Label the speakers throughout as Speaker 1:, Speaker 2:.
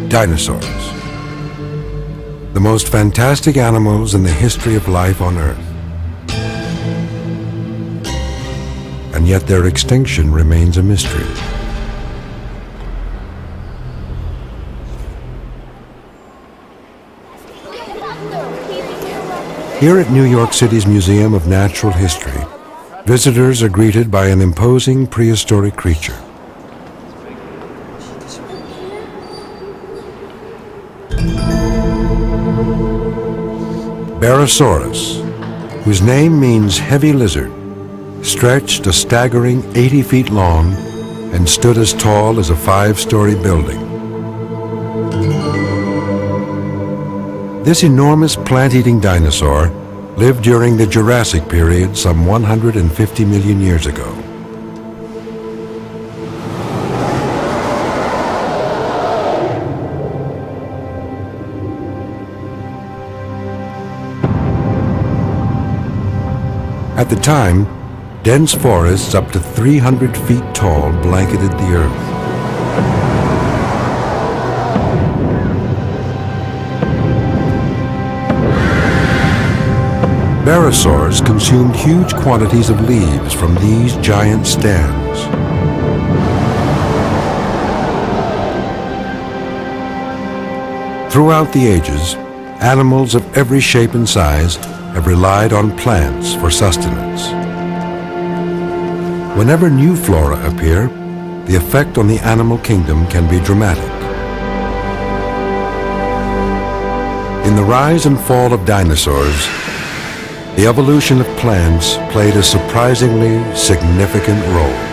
Speaker 1: Dinosaurs. The most fantastic animals in the history of life on Earth. And yet their extinction remains a mystery. Here at New York City's Museum of Natural History, visitors are greeted by an imposing prehistoric creature. Berosaurus, whose name means heavy lizard, stretched a staggering 80 feet long and stood as tall as a 5-story building. This enormous plant-eating dinosaur lived during the Jurassic period some 150 million years ago. At the time, dense forests up to 300 feet tall blanketed the Earth. Berosaurs consumed huge quantities of leaves from these giant stands. Throughout the ages, animals of every shape and size have relied on plants for sustenance. Whenever new flora appear, the effect on the animal kingdom can be dramatic. In the rise and fall of dinosaurs, the evolution of plants played a surprisingly significant role.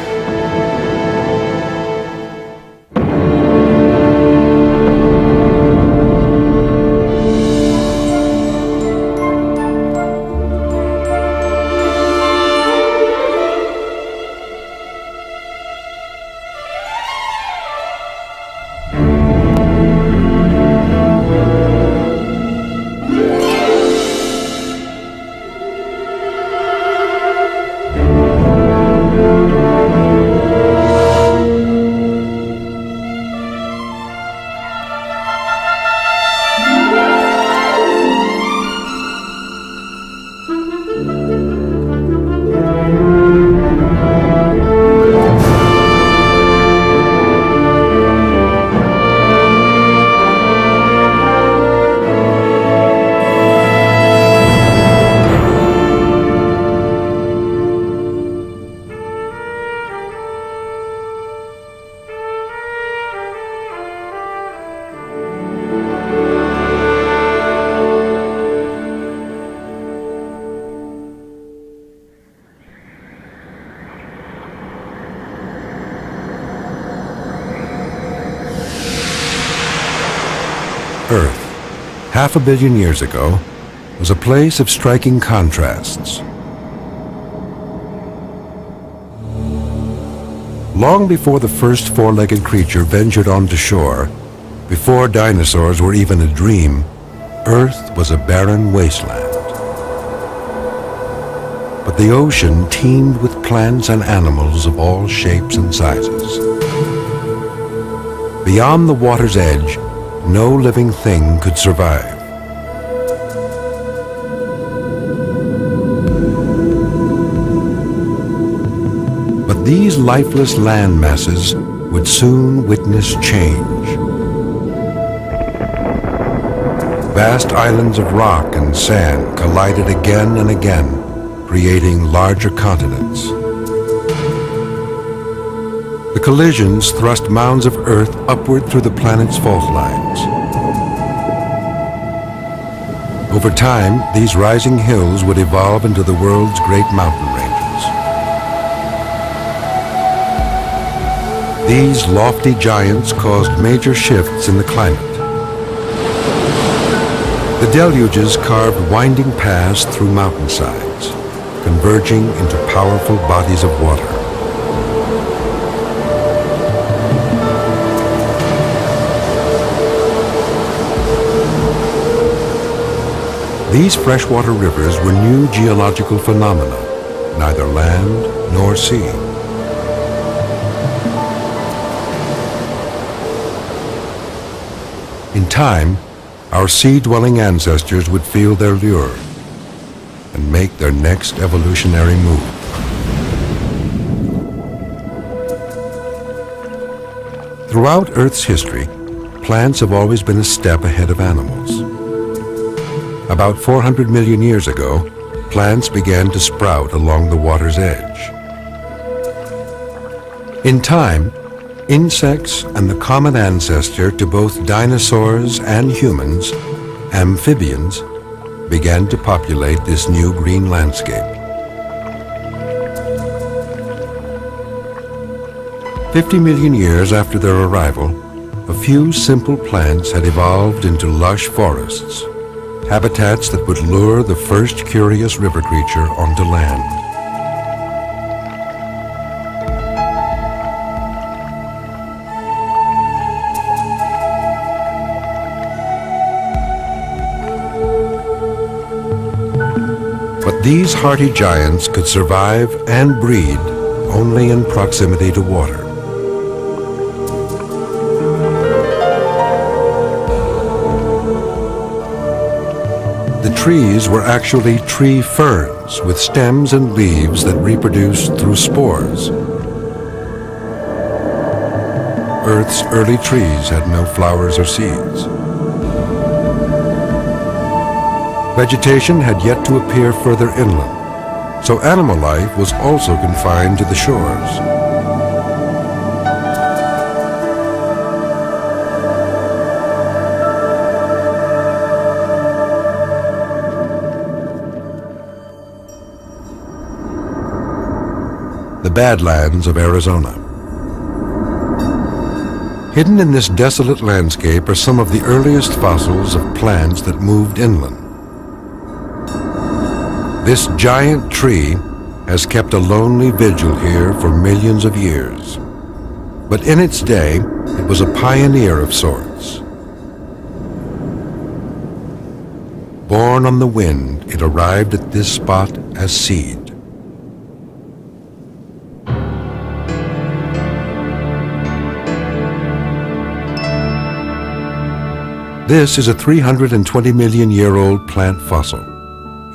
Speaker 1: Earth, 500 million years ago, was a place of striking contrasts. Long before the first four-legged creature ventured onto shore, before dinosaurs were even a dream, Earth was a barren wasteland. But the ocean teemed with plants and animals of all shapes and sizes. Beyond the water's edge, no living thing could survive. But these lifeless land masses would soon witness change. Vast islands of rock and sand collided again and again, creating larger continents. The collisions thrust mounds of Earth upward through the planet's fault lines. Over time, these rising hills would evolve into the world's great mountain ranges. These lofty giants caused major shifts in the climate. The deluges carved winding paths through mountainsides, converging into powerful bodies of water. These freshwater rivers were new geological phenomena, neither land nor sea. In time, our sea-dwelling ancestors would feel their lure and make their next evolutionary move. Throughout Earth's history, plants have always been a step ahead of animals. About 400 million years ago, plants began to sprout along the water's edge. In time, insects and the common ancestor to both dinosaurs and humans, amphibians, began to populate this new green landscape. 50 million years after their arrival, a few simple plants had evolved into lush forests, habitats that would lure the first curious river creature onto land. But these hardy giants could survive and breed only in proximity to water. The trees were actually tree ferns with stems and leaves that reproduced through spores. Earth's early trees had no flowers or seeds. Vegetation had yet to appear further inland, so animal life was also confined to the shores. The Badlands of Arizona. Hidden in this desolate landscape are some of the earliest fossils of plants that moved inland. This giant tree has kept a lonely vigil here for millions of years. But in its day, it was a pioneer of sorts. Born on the wind, it arrived at this spot as seed. This is a 320 million year old plant fossil,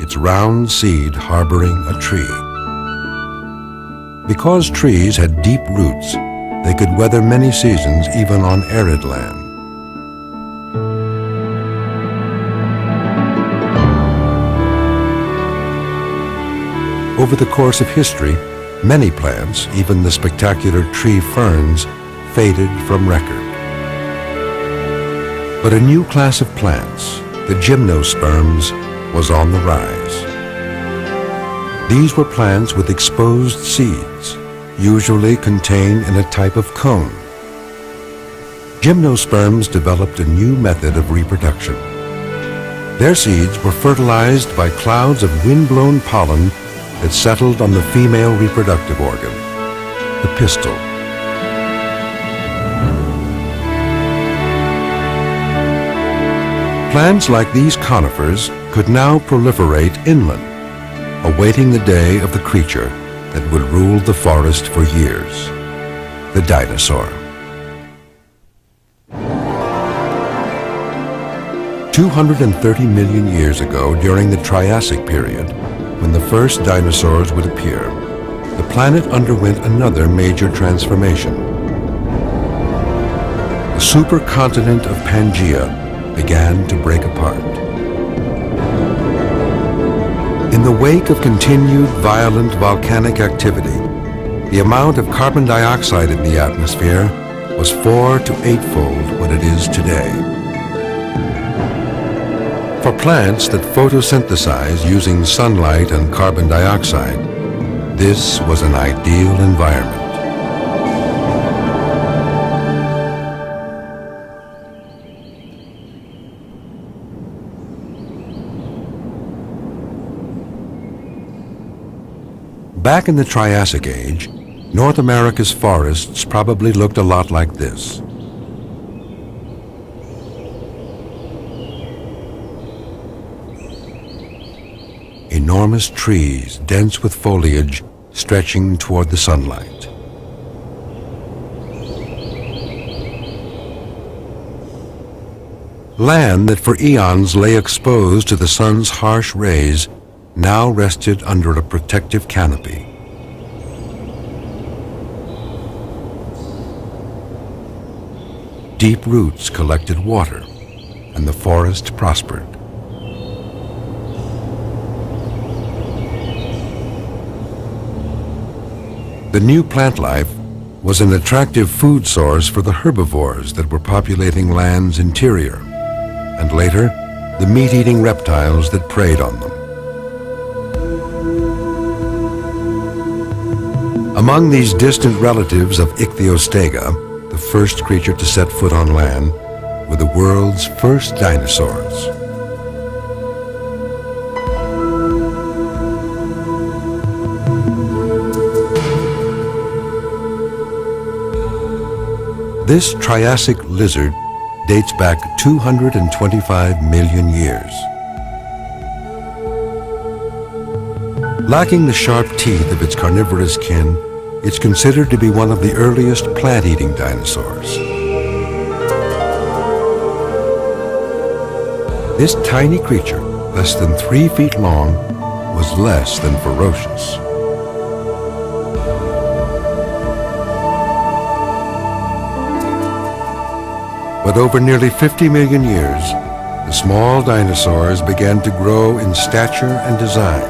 Speaker 1: its round seed harboring a tree. Because trees had deep roots, they could weather many seasons even on arid land. Over the course of history, many plants, even the spectacular tree ferns, faded from record. But a new class of plants, the gymnosperms, was on the rise. These were plants with exposed seeds, usually contained in a type of cone. Gymnosperms developed a new method of reproduction. Their seeds were fertilized by clouds of wind-blown pollen that settled on the female reproductive organ, the pistil. Plants like these conifers could now proliferate inland, awaiting the day of the creature that would rule the forest for years, the dinosaur. 230 million years ago, during the Triassic period, when the first dinosaurs would appear, the planet underwent another major transformation. The supercontinent of Pangaea began to break apart. In the wake of continued violent volcanic activity, the amount of carbon dioxide in the atmosphere was 4 to 8-fold what it is today. For plants that photosynthesize using sunlight and carbon dioxide, this was an ideal environment. Back in the Triassic Age, North America's forests probably looked a lot like this. Enormous trees, dense with foliage, stretching toward the sunlight. Land that for eons lay exposed to the sun's harsh rays now rested under a protective canopy. Deep roots collected water, and the forest prospered. The new plant life was an attractive food source for the herbivores that were populating land's interior, and later, the meat-eating reptiles that preyed on them. Among these distant relatives of Ichthyostega, the first creature to set foot on land, were the world's first dinosaurs. This Triassic lizard dates back 225 million years. Lacking the sharp teeth of its carnivorous kin, it's considered to be one of the earliest plant-eating dinosaurs. This tiny creature, less than 3 feet long, was less than ferocious. But over nearly 50 million years, the small dinosaurs began to grow in stature and design.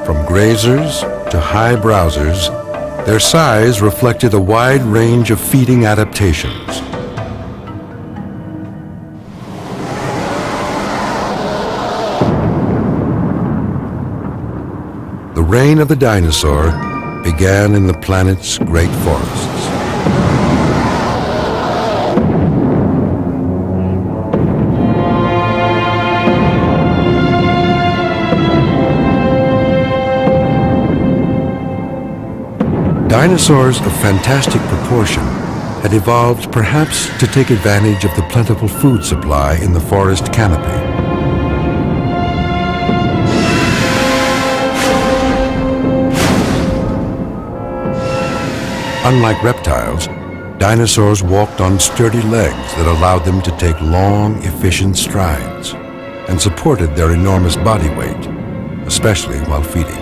Speaker 1: From grazers to high browsers, their size reflected a wide range of feeding adaptations. The reign of the dinosaur began in the planet's great forests. Dinosaurs of fantastic proportion had evolved perhaps to take advantage of the plentiful food supply in the forest canopy. Unlike reptiles, dinosaurs walked on sturdy legs that allowed them to take long, efficient strides and supported their enormous body weight, especially while feeding.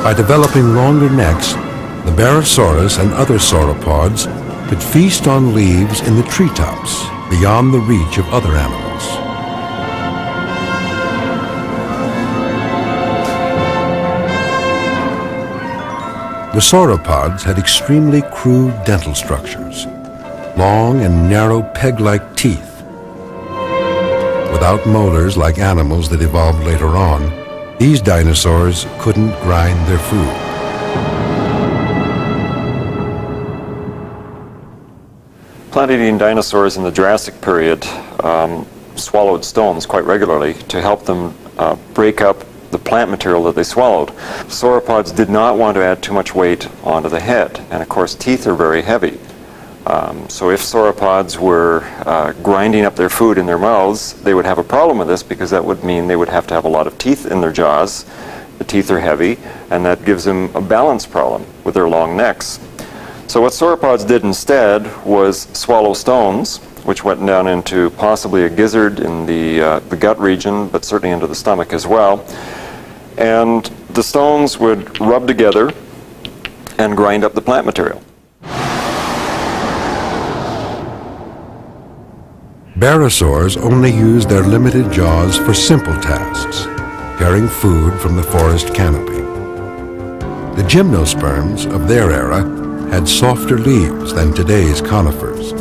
Speaker 1: By developing longer necks, the berosaurus and other sauropods could feast on leaves in the treetops beyond the reach of other animals. The sauropods had extremely crude dental structures, long and narrow peg-like teeth. Without molars like animals that evolved later on, these dinosaurs couldn't grind their food.
Speaker 2: Plant-eating dinosaurs in the Jurassic period swallowed stones quite regularly to help them break up the plant material that they swallowed. Sauropods did not want to add too much weight onto the head, and of course teeth are very heavy. So if sauropods were grinding up their food in their mouths, they would have a problem with this because that would mean they would have to have a lot of teeth in their jaws. The teeth are heavy, and that gives them a balance problem with their long necks. So what sauropods did instead was swallow stones, which went down into possibly a gizzard in the gut region, but certainly into the stomach as well. And the stones would rub together and grind up the plant material.
Speaker 1: Berosaurs only used their limited jaws for simple tasks, carrying food from the forest canopy. The gymnosperms of their era had softer leaves than today's conifers.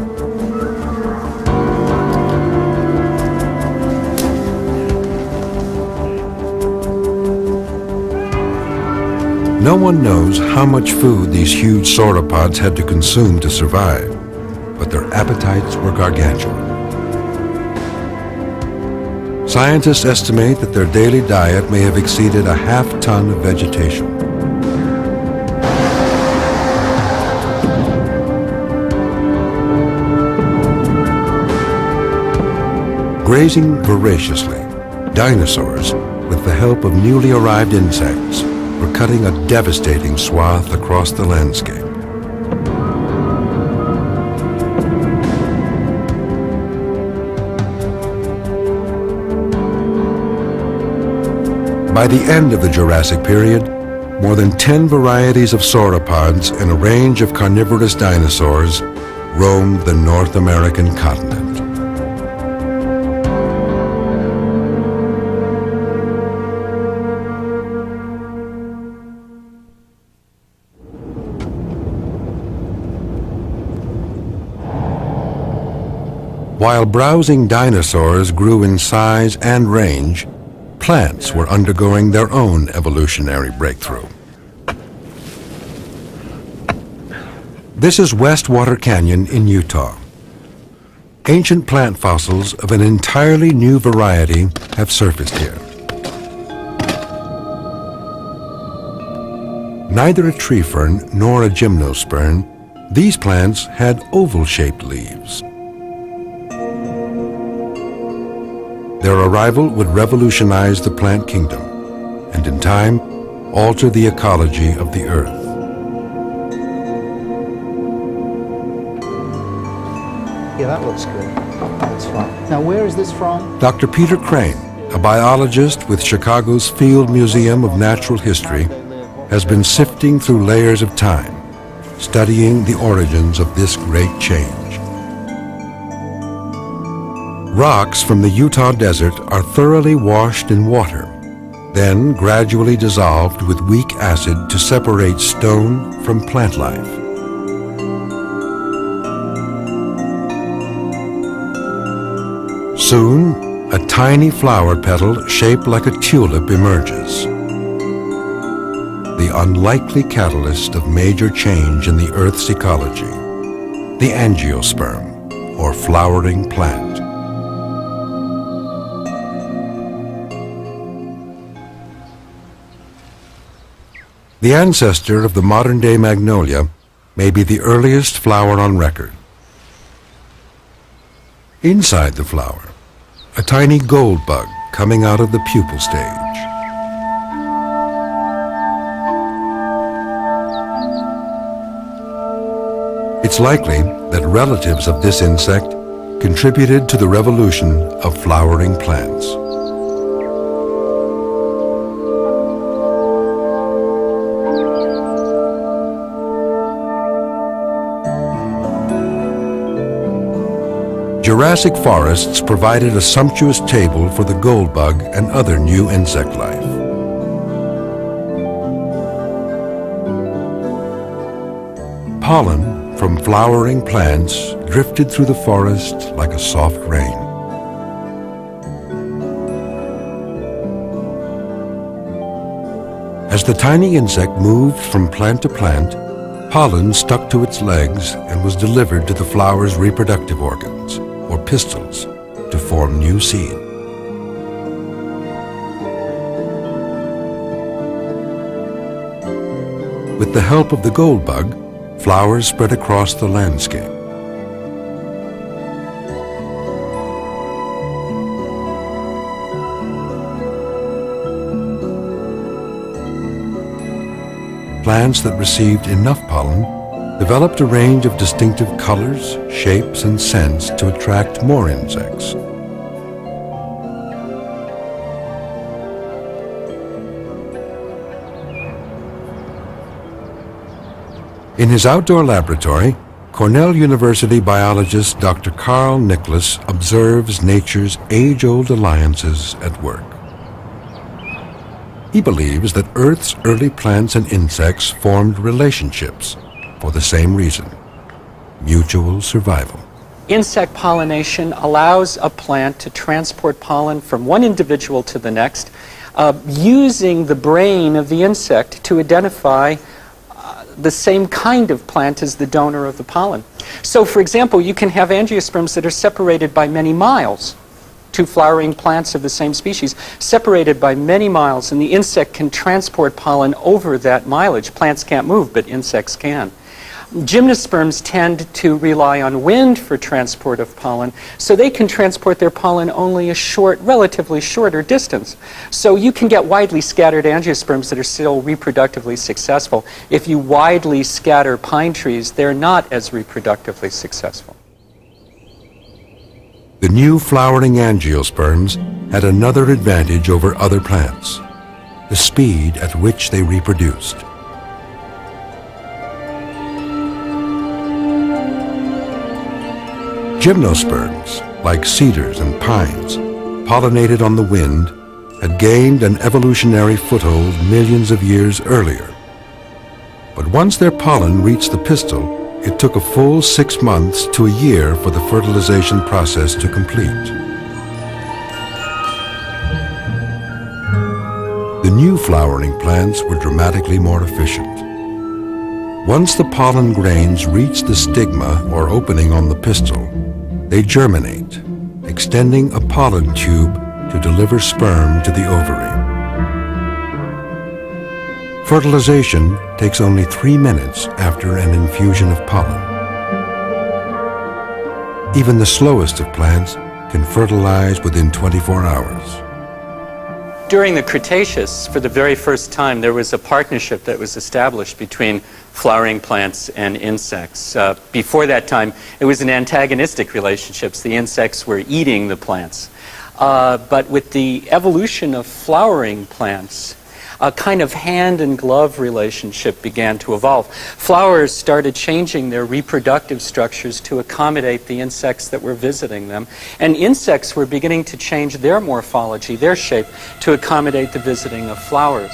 Speaker 1: No one knows how much food these huge sauropods had to consume to survive, but their appetites were gargantuan. Scientists estimate that their daily diet may have exceeded a half-ton of vegetation. Grazing voraciously, Dinosaurs, with the help of newly arrived insects, were cutting a devastating swath across the landscape. By the end of the Jurassic period, more than 10 varieties of sauropods and a range of carnivorous dinosaurs roamed the North American continent. While browsing dinosaurs grew in size and range, plants were undergoing their own evolutionary breakthrough. This is Westwater Canyon in Utah. Ancient plant fossils of an entirely new variety have surfaced here. Neither a tree fern nor a gymnosperm, these plants had oval-shaped leaves. Their arrival would revolutionize the plant kingdom and in time alter the ecology of the earth.
Speaker 3: Yeah, that looks good. That's fine. Now, where is this from?
Speaker 1: Dr. Peter Crane, a biologist with Chicago's Field Museum of Natural History, has been sifting through layers of time, studying the origins of this great change. Rocks from the Utah desert are thoroughly washed in water, then gradually dissolved with weak acid to separate stone from plant life. Soon, a tiny flower petal shaped like a tulip emerges. The unlikely catalyst of major change in the Earth's ecology, the angiosperm, or flowering plant. The ancestor of the modern-day magnolia may be the earliest flower on record. Inside the flower, a tiny gold bug coming out of the pupal stage. It's likely that relatives of this insect contributed to the revolution of flowering plants. Jurassic forests provided a sumptuous table for the gold bug and other new insect life. Pollen from flowering plants drifted through the forest like a soft rain. As the tiny insect moved from plant to plant, pollen stuck to its legs and was delivered to the flower's reproductive organs, or pistils, to form new seed. With the help of the gold bug, flowers spread across the landscape. Plants that received enough pollen developed a range of distinctive colors, shapes, and scents to attract more insects. In his outdoor laboratory, Cornell University biologist Dr. Carl Nicholas observes nature's age-old alliances at work. He believes that Earth's early plants and insects formed relationships for the same reason: mutual survival.
Speaker 4: Insect pollination allows a plant to transport pollen from one individual to the next, using the brain of the insect to identify the same kind of plant as the donor of the pollen. So, for example, you can have angiosperms that are separated by many miles. Two flowering plants of the same species, separated by many miles, and the insect can transport pollen over that mileage. Plants can't move, but insects can. Gymnosperms tend to rely on wind for transport of pollen, so they can transport their pollen only a short, relatively shorter distance. So you can get widely scattered angiosperms that are still reproductively successful. If you widely scatter pine trees, they're not as reproductively successful.
Speaker 1: The new flowering angiosperms had another advantage over other plants: the speed at which they reproduced. Gymnosperms, like cedars and pines, pollinated on the wind, had gained an evolutionary foothold millions of years earlier. But once their pollen reached the pistil, it took a full 6 months to a year for the fertilization process to complete. The new flowering plants were dramatically more efficient. Once the pollen grains reach the stigma or opening on the pistil, they germinate, extending a pollen tube to deliver sperm to the ovary. Fertilization takes only 3 minutes after an infusion of pollen. Even the slowest of plants can fertilize within 24 hours.
Speaker 4: During the Cretaceous, for the very first time, there was a partnership that was established between flowering plants and insects. Before that time, it was an antagonistic relationship. The insects were eating the plants. But with the evolution of flowering plants, a kind of hand-and-glove relationship began to evolve. Flowers started changing their reproductive structures to accommodate the insects that were visiting them, and insects were beginning to change their morphology, their shape, to accommodate the visiting of flowers.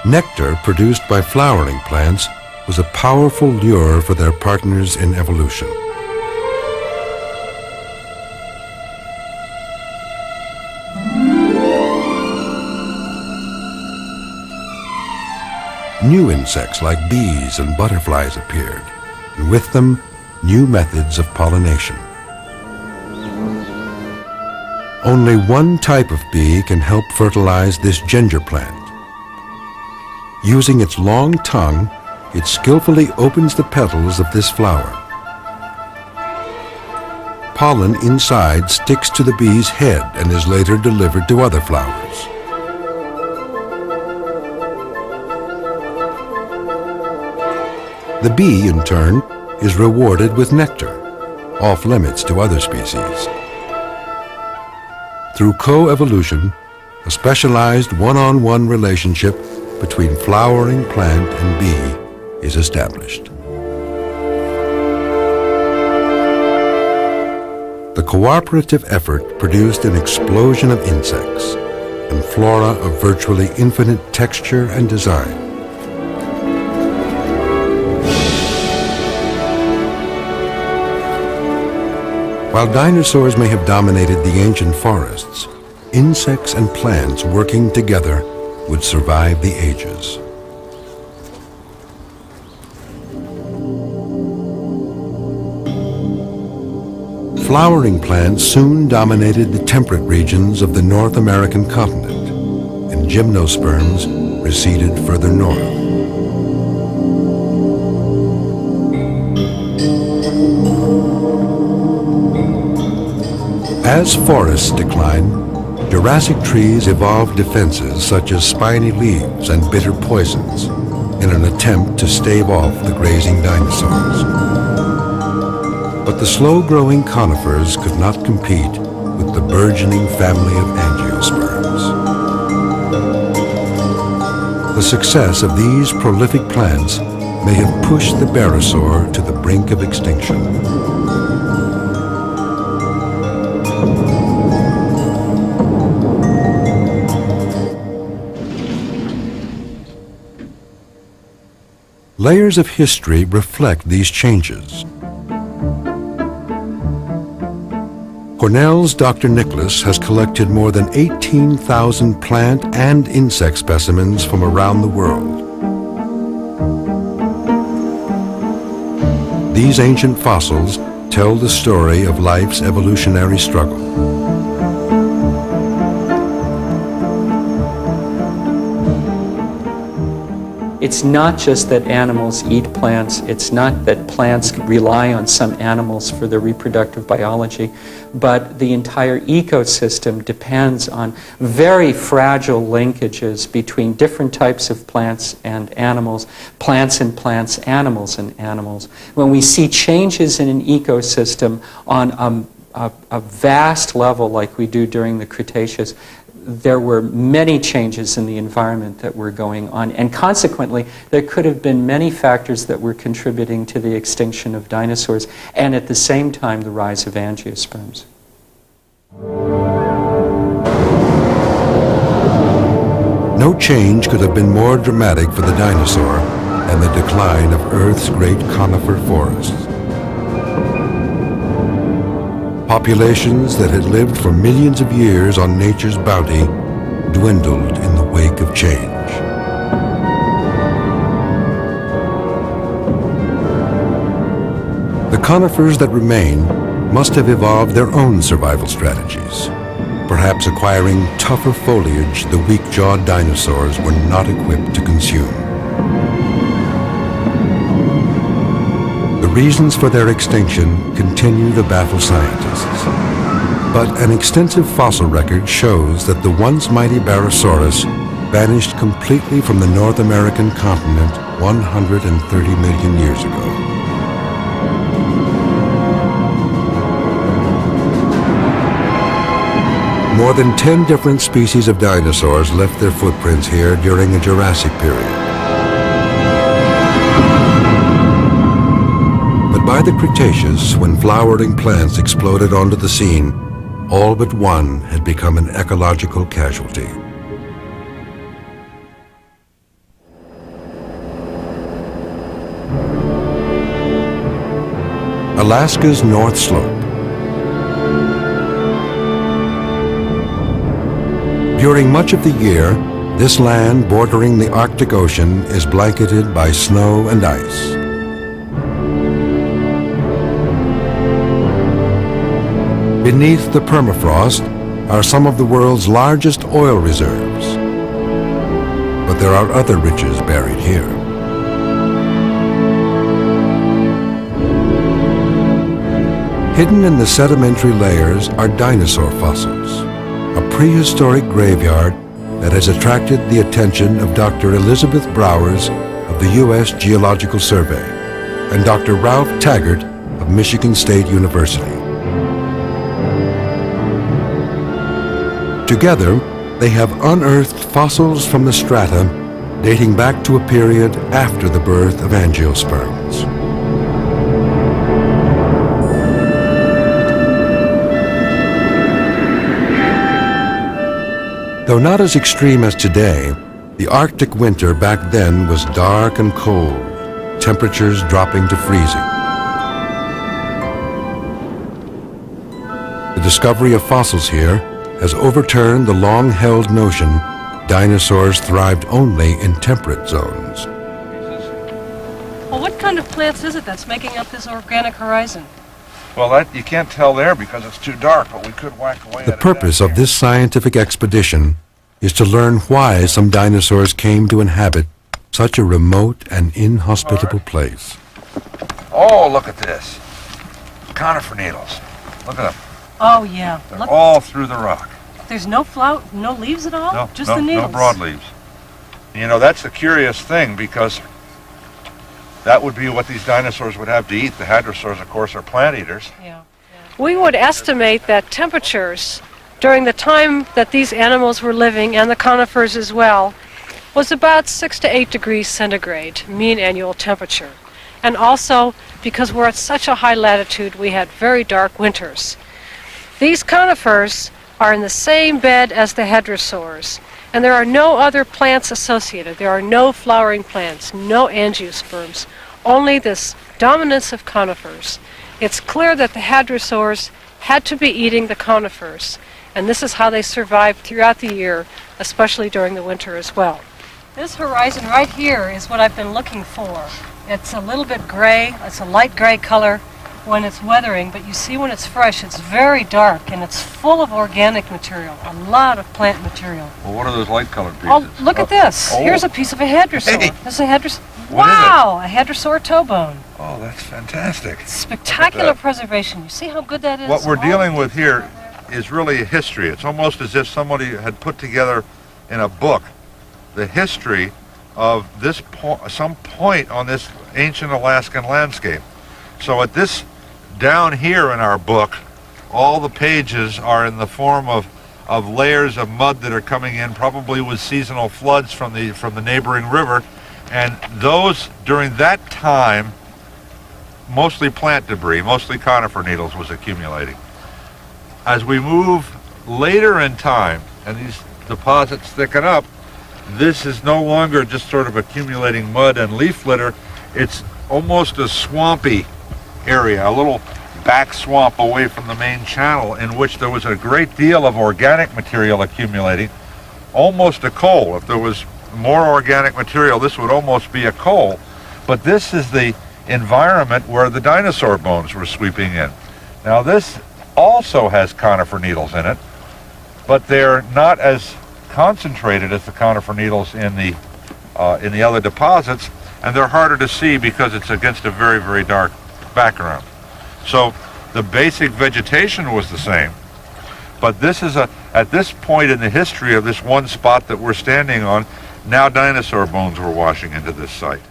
Speaker 1: Nectar produced by flowering plants was a powerful lure for their partners in evolution. New insects like bees and butterflies appeared, and with them, new methods of pollination. Only one type of bee can help fertilize this ginger plant. Using its long tongue, it skillfully opens the petals of this flower. Pollen inside sticks to the bee's head and is later delivered to other flowers. The bee, in turn, is rewarded with nectar, off limits to other species. Through co-evolution, a specialized one-on-one relationship between flowering plant and bee is established. The cooperative effort produced an explosion of insects and flora of virtually infinite texture and design. While dinosaurs may have dominated the ancient forests, insects and plants working together would survive the ages. Flowering plants soon dominated the temperate regions of the North American continent, and gymnosperms receded further north. As forests decline, Jurassic trees evolved defenses such as spiny leaves and bitter poisons in an attempt to stave off the grazing dinosaurs. But the slow-growing conifers could not compete with the burgeoning family of angiosperms. The success of these prolific plants may have pushed the berosaur to the brink of extinction. Layers of history reflect these changes. Cornell's Dr. Nicholas has collected more than 18,000 plant and insect specimens from around the world. These ancient fossils tell the story of life's evolutionary struggle.
Speaker 4: it's not just that animals eat plants, it's not that plants rely on some animals for their reproductive biology, but the entire ecosystem depends on very fragile linkages between different types of plants and animals, animals and animals. When we see changes in an ecosystem on a vast level like we do during the Cretaceous, there were many changes in the environment that were going on, and consequently there could have been many factors that were contributing to the extinction of dinosaurs and at the same time the rise of angiosperms.
Speaker 1: No change could have been more dramatic for the dinosaur than the decline of Earth's great conifer forests. Populations that had lived for millions of years on nature's bounty dwindled in the wake of change. The conifers that remain must have evolved their own survival strategies, perhaps acquiring tougher foliage the weak-jawed dinosaurs were not equipped to consume. The reasons for their extinction continue to baffle scientists. But an extensive fossil record shows that the once mighty berosaurus vanished completely from the North American continent 130 million years ago. More than 10 different species of dinosaurs left their footprints here during the Jurassic period. By the Cretaceous, when flowering plants exploded onto the scene, all but one had become an ecological casualty. Alaska's North Slope. During much of the year, this land bordering the Arctic Ocean is blanketed by snow and ice. Beneath the permafrost are some of the world's largest oil reserves. But there are other riches buried here. Hidden in the sedimentary layers are dinosaur fossils, a prehistoric graveyard that has attracted the attention of Dr. Elizabeth Browers of the U.S. Geological Survey and Dr. Ralph Taggart of Michigan State University. Together, they have unearthed fossils from the strata dating back to a period after the birth of angiosperms. Though not as extreme as today, the Arctic winter back then was dark and cold, temperatures dropping to freezing. The discovery of fossils here has overturned the long-held notion dinosaurs thrived only in temperate zones.
Speaker 5: Well, what kind of plants is it that's making up this organic horizon?
Speaker 6: Well, that you can't tell there because it's too dark, but we could whack away at it.
Speaker 1: The purpose of this scientific expedition is to learn why some dinosaurs came to inhabit such a remote and inhospitable place.
Speaker 6: Oh, look at this. Conifer needles. Look at them.
Speaker 5: Oh, yeah.
Speaker 6: They're
Speaker 5: Look,
Speaker 6: all through the rock.
Speaker 5: there's no no leaves at all?
Speaker 6: No,
Speaker 5: Just
Speaker 6: no,
Speaker 5: the needles?
Speaker 6: no broadleaves. You know, that's a curious thing because that would be what these dinosaurs would have to eat. The hadrosaurs, of course, are plant eaters.
Speaker 5: Yeah. We would estimate that temperatures during the time that these animals were living, and the conifers as well, was about 6 to 8 degrees centigrade, mean annual temperature. And also, because we're at such a high latitude, we had very dark winters. These conifers are in the same bed as the hadrosaurs, and there are no other plants associated. There are no flowering plants, no angiosperms, only this dominance of conifers. It's clear that the hadrosaurs had to be eating the conifers, and this is how they survived throughout the year, especially during the winter as well. This horizon right here is what I've been looking for. It's a little bit gray, it's a light gray color, when it's weathering, but you see when it's fresh, it's very dark and it's full of organic material, a lot of plant material.
Speaker 6: Well, what are those light-colored pieces?
Speaker 5: Oh, look at this.
Speaker 6: Oh.
Speaker 5: Here's a piece of a hadrosaur.
Speaker 6: Hey.
Speaker 5: This is a hadrosaur.
Speaker 6: What is it?
Speaker 5: Wow, a hadrosaur toe bone.
Speaker 6: Oh, that's fantastic.
Speaker 5: Spectacular
Speaker 6: that.
Speaker 5: preservation. You see how good that is?
Speaker 6: What we're
Speaker 5: All
Speaker 6: dealing with here is really a history. It's almost as if somebody had put together in a book the history of this some point on this ancient Alaskan landscape. So at this down here in our book, all the pages are in the form of layers of mud that are coming in, probably with seasonal floods from the neighboring river, and those during that time, mostly plant debris, mostly conifer needles was accumulating. As we move later in time and these deposits thicken up, this is no longer just sort of accumulating mud and leaf litter. It's almost a swampy area, a little back swamp away from the main channel in which there was a great deal of organic material accumulating, almost a coal. If there was more organic material, this would almost be a coal. But this is the environment where the dinosaur bones were sweeping in. Now this also has conifer needles in it, but they're not as concentrated as the conifer needles in the other deposits, and they're harder to see because it's against a very, very dark background. So the basic vegetation was the same, but this is at this point in the history of this one spot that we're standing on, now dinosaur bones were washing into this site.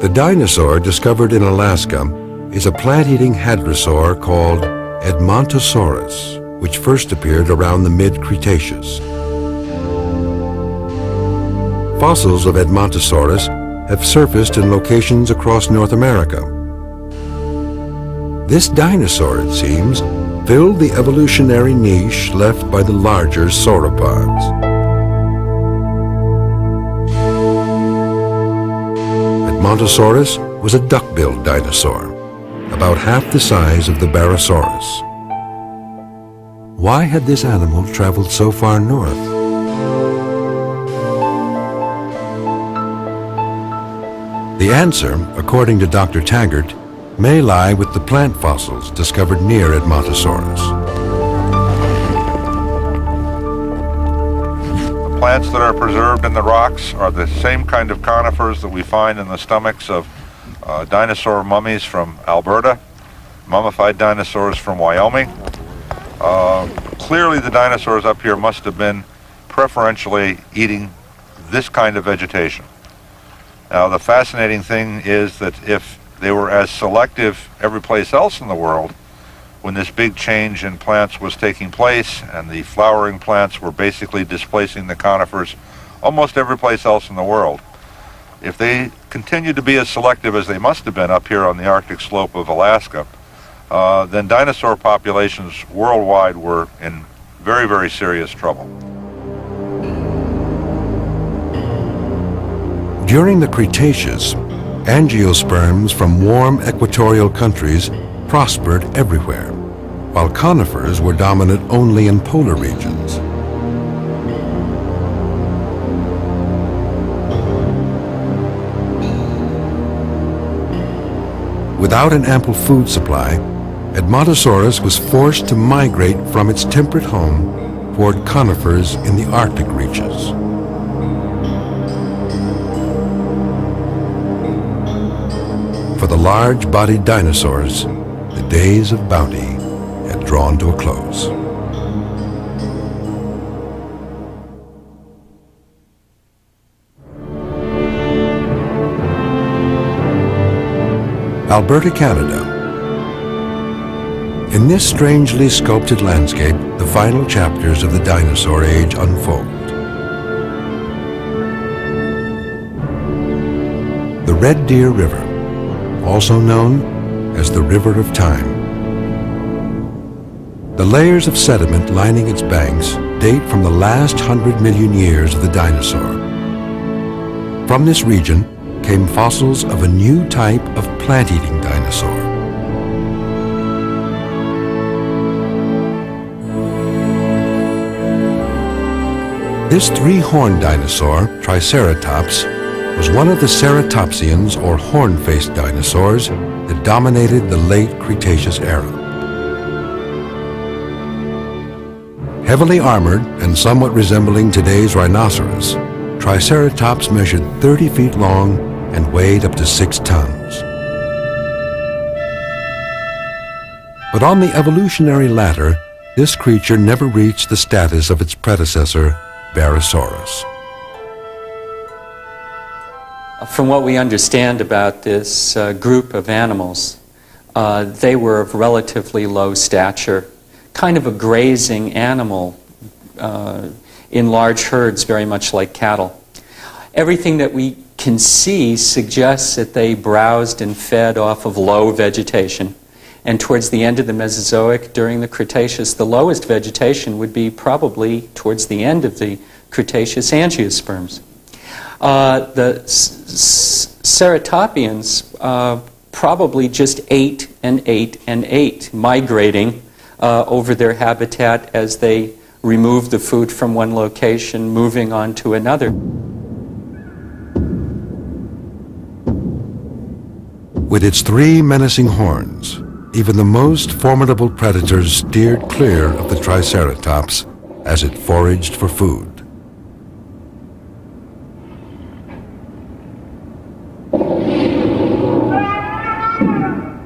Speaker 1: The dinosaur discovered in Alaska is a plant-eating hadrosaur called Edmontosaurus, which first appeared around the mid-Cretaceous. Fossils of Edmontosaurus have surfaced in locations across North America. This dinosaur, it seems, filled the evolutionary niche left by the larger sauropods. Edmontosaurus was a duck-billed dinosaur, about half the size of the berosaurus. Why had this animal traveled so far north? The answer, according to Dr. Taggart, may lie with the plant fossils discovered near Edmontosaurus.
Speaker 6: The plants that are preserved in the rocks are the same kind of conifers that we find in the stomachs of dinosaur mummies from Alberta, mummified dinosaurs from Wyoming. Clearly the dinosaurs up here must have been preferentially eating this kind of vegetation. Now the fascinating thing is that if they were as selective every place else in the world, when this big change in plants was taking place and the flowering plants were basically displacing the conifers almost every place else in the world, if they continued to be as selective as they must have been up here on the Arctic slope of Alaska, then dinosaur populations worldwide were in very, very serious trouble.
Speaker 1: During the Cretaceous, angiosperms from warm equatorial countries prospered everywhere, while conifers were dominant only in polar regions. Without an ample food supply, Edmontosaurus was forced to migrate from its temperate home toward conifers in the Arctic reaches. For the large-bodied dinosaurs, the days of bounty had drawn to a close. Alberta, Canada. In this strangely sculpted landscape, the final chapters of the dinosaur age unfold. The Red Deer River, also known as the River of Time. The layers of sediment lining its banks date from the last 100 million years of the dinosaur. From this region came fossils of a new type of plant-eating dinosaur. This three-horned dinosaur, Triceratops, was one of the ceratopsians or horn-faced dinosaurs that dominated the late Cretaceous era. Heavily armored and somewhat resembling today's rhinoceros, Triceratops measured 30 feet long and weighed up to 6 tons. But on the evolutionary ladder, this creature never reached the status of its predecessor, Berosaurus.
Speaker 4: From what we understand about this group of animals, they were of relatively low stature, kind of a grazing animal in large herds, very much like cattle. Everything that we can see suggests that they browsed and fed off of low vegetation. And towards the end of the Mesozoic, during the Cretaceous, the lowest vegetation would be probably towards the end of the Cretaceous angiosperms. The ceratopians probably just ate and ate and ate, migrating over their habitat as they removed the food from one location, moving on to another.
Speaker 1: With its 3 menacing horns, even the most formidable predators steered clear of the Triceratops as it foraged for food.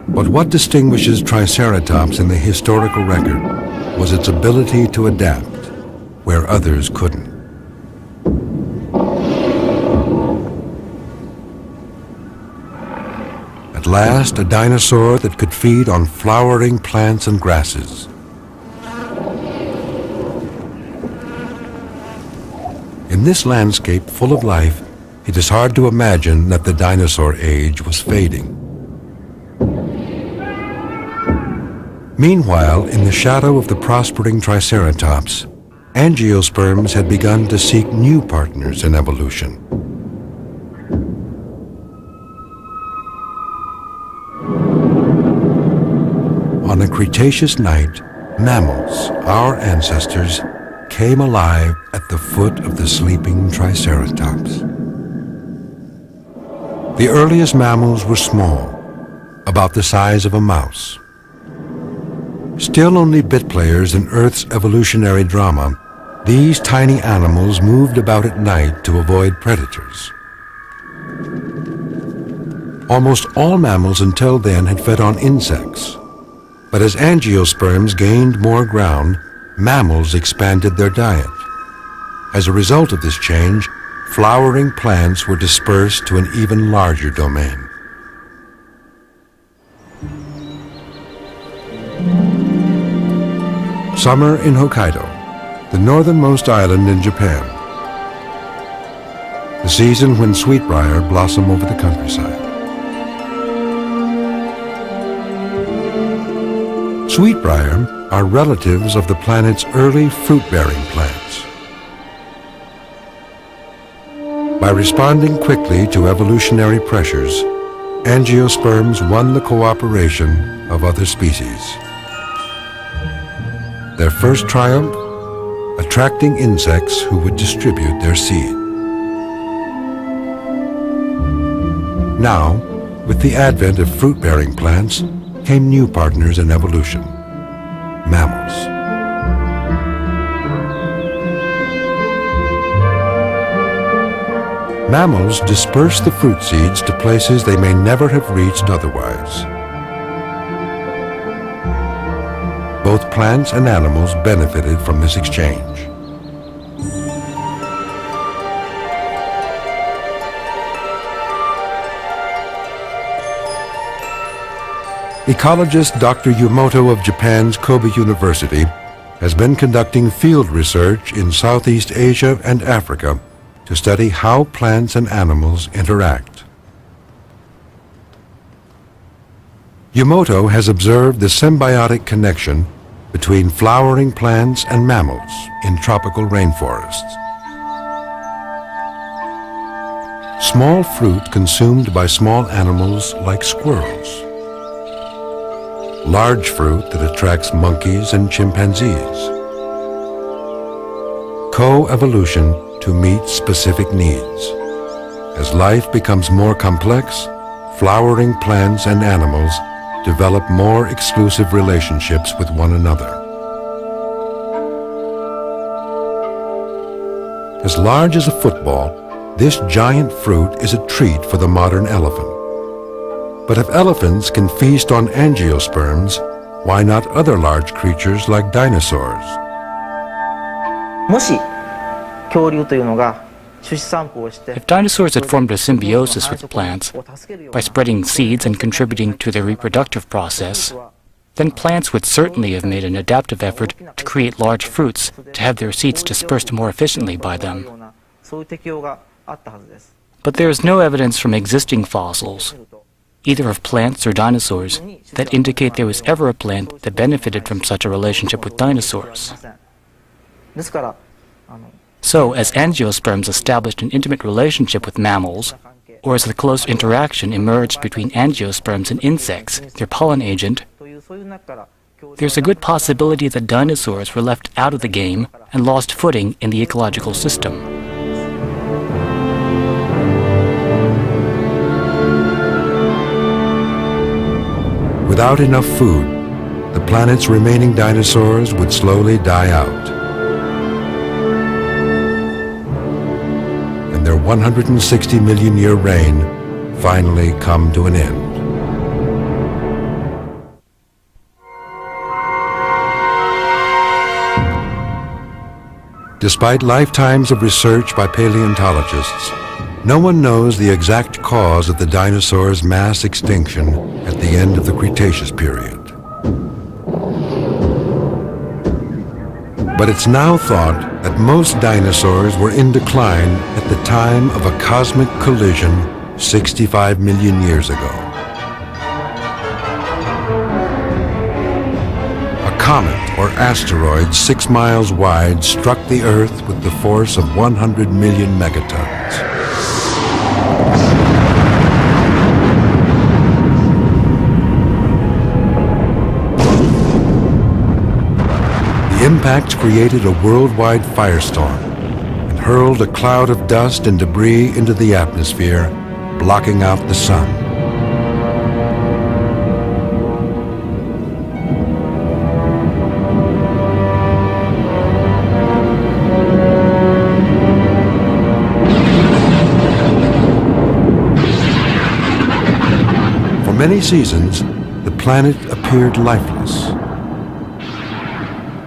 Speaker 1: But what distinguishes Triceratops in the historical record was its ability to adapt where others couldn't. At last, a dinosaur that could feed on flowering plants and grasses. In this landscape full of life, it is hard to imagine that the dinosaur age was fading. Meanwhile, in the shadow of the prospering Triceratops, angiosperms had begun to seek new partners in evolution. On a Cretaceous night, mammals, our ancestors, came alive at the foot of the sleeping Triceratops. The earliest mammals were small, about the size of a mouse. Still only bit players in Earth's evolutionary drama, these tiny animals moved about at night to avoid predators. Almost all mammals until then had fed on insects. But as angiosperms gained more ground, mammals expanded their diet. As a result of this change, flowering plants were dispersed to an even larger domain. Summer in Hokkaido, the northernmost island in Japan. The season when sweetbriar blossom over the countryside. Sweetbriar are relatives of the planet's early fruit-bearing plants. By responding quickly to evolutionary pressures, angiosperms won the cooperation of other species. Their first triumph? Attracting insects who would distribute their seed. Now, with the advent of fruit-bearing plants, came new partners in evolution, mammals. Mammals disperse the fruit seeds to places they may never have reached otherwise. Both plants and animals benefited from this exchange. Ecologist Dr. Yumoto of Japan's Kobe University has been conducting field research in Southeast Asia and Africa to study how plants and animals interact. Yumoto has observed the symbiotic connection between flowering plants and mammals in tropical rainforests. Small fruit consumed by small animals like squirrels. Large fruit that attracts monkeys and chimpanzees. Co-evolution to meet specific needs. As life becomes more complex, flowering plants and animals develop more exclusive relationships with one another. As large as a football, this giant fruit is a treat for the modern elephant. But if elephants can feast on angiosperms, why not other large creatures like dinosaurs?
Speaker 7: もし恐竜というのが種子散布をして
Speaker 8: If dinosaurs had formed a symbiosis with plants by spreading seeds and contributing to their reproductive process, then plants would certainly have made an adaptive effort to create large fruits to have their seeds dispersed more efficiently by them.
Speaker 7: そういう適応があったはずです。
Speaker 8: But there is no evidence from existing fossils, either of plants or dinosaurs, that indicate there was ever a plant that benefited from such a relationship with dinosaurs.
Speaker 7: ですから
Speaker 8: So, as angiosperms established an intimate relationship with mammals, or as the close interaction emerged between angiosperms and insects, their pollen agent,
Speaker 7: というそういう中から
Speaker 8: there's a good possibility that dinosaurs were left out of the game and lost footing in the ecological system.
Speaker 1: Without enough food, the planet's remaining dinosaurs would slowly die out. And their 160 million year reign finally come to an end. Despite lifetimes of research by paleontologists, no one knows the exact cause of the dinosaurs' mass extinction at the end of the Cretaceous period. But it's now thought that most dinosaurs were in decline at the time of a cosmic collision 65 million years ago. A comet or asteroid 6 miles wide struck the Earth with the force of 100 million megatons. The impact created a worldwide firestorm and hurled a cloud of dust and debris into the atmosphere, blocking out the sun. For many seasons, the planet appeared lifeless.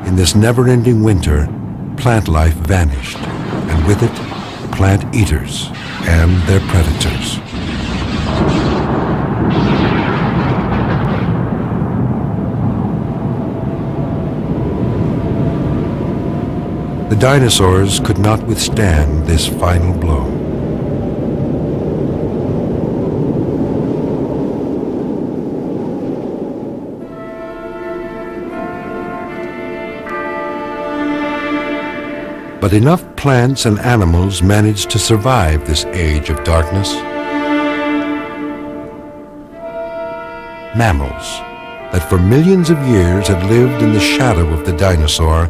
Speaker 1: In this never-ending winter, plant life vanished, and with it, plant eaters and their predators. The dinosaurs could not withstand this final blow. But enough plants and animals managed to survive this age of darkness. Mammals, that for millions of years had lived in the shadow of the dinosaur,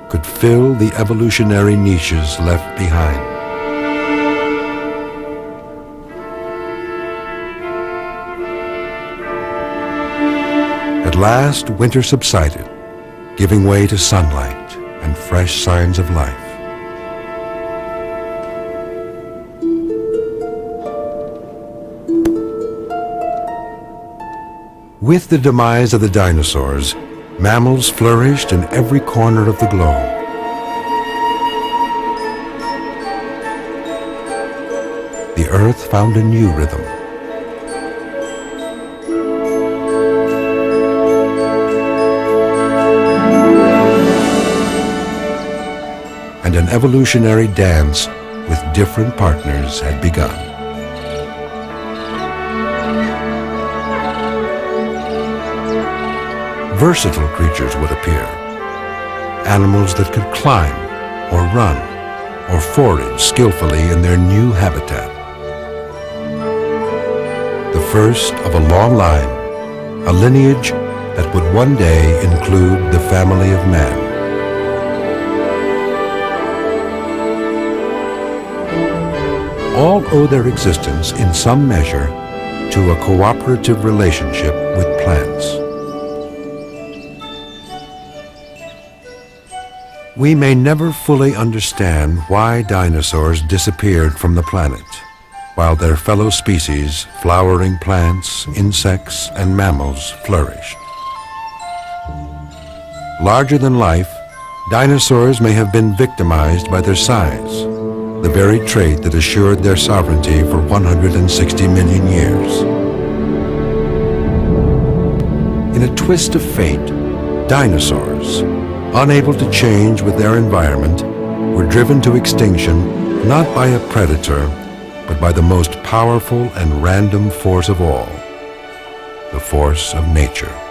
Speaker 1: could fill the evolutionary niches left behind. At last, winter subsided, giving way to sunlight and fresh signs of life. With the demise of the dinosaurs, mammals flourished in every corner of the globe. The earth found a new rhythm. And an evolutionary dance with different partners had begun. Versatile creatures would appear, animals that could climb or run or forage skillfully in their new habitat. The first of a long line, a lineage that would one day include the family of man. all owe their existence in some measure to a cooperative relationship with plants. We may never fully understand why dinosaurs disappeared from the planet, while their fellow species, flowering plants, insects, and mammals, flourished. Larger than life, dinosaurs may have been victimized by their size, the very trait that assured their sovereignty for 160 million years. In a twist of fate, dinosaurs, unable to change with their environment, were driven to extinction not by a predator, but by the most powerful and random force of all, the force of nature.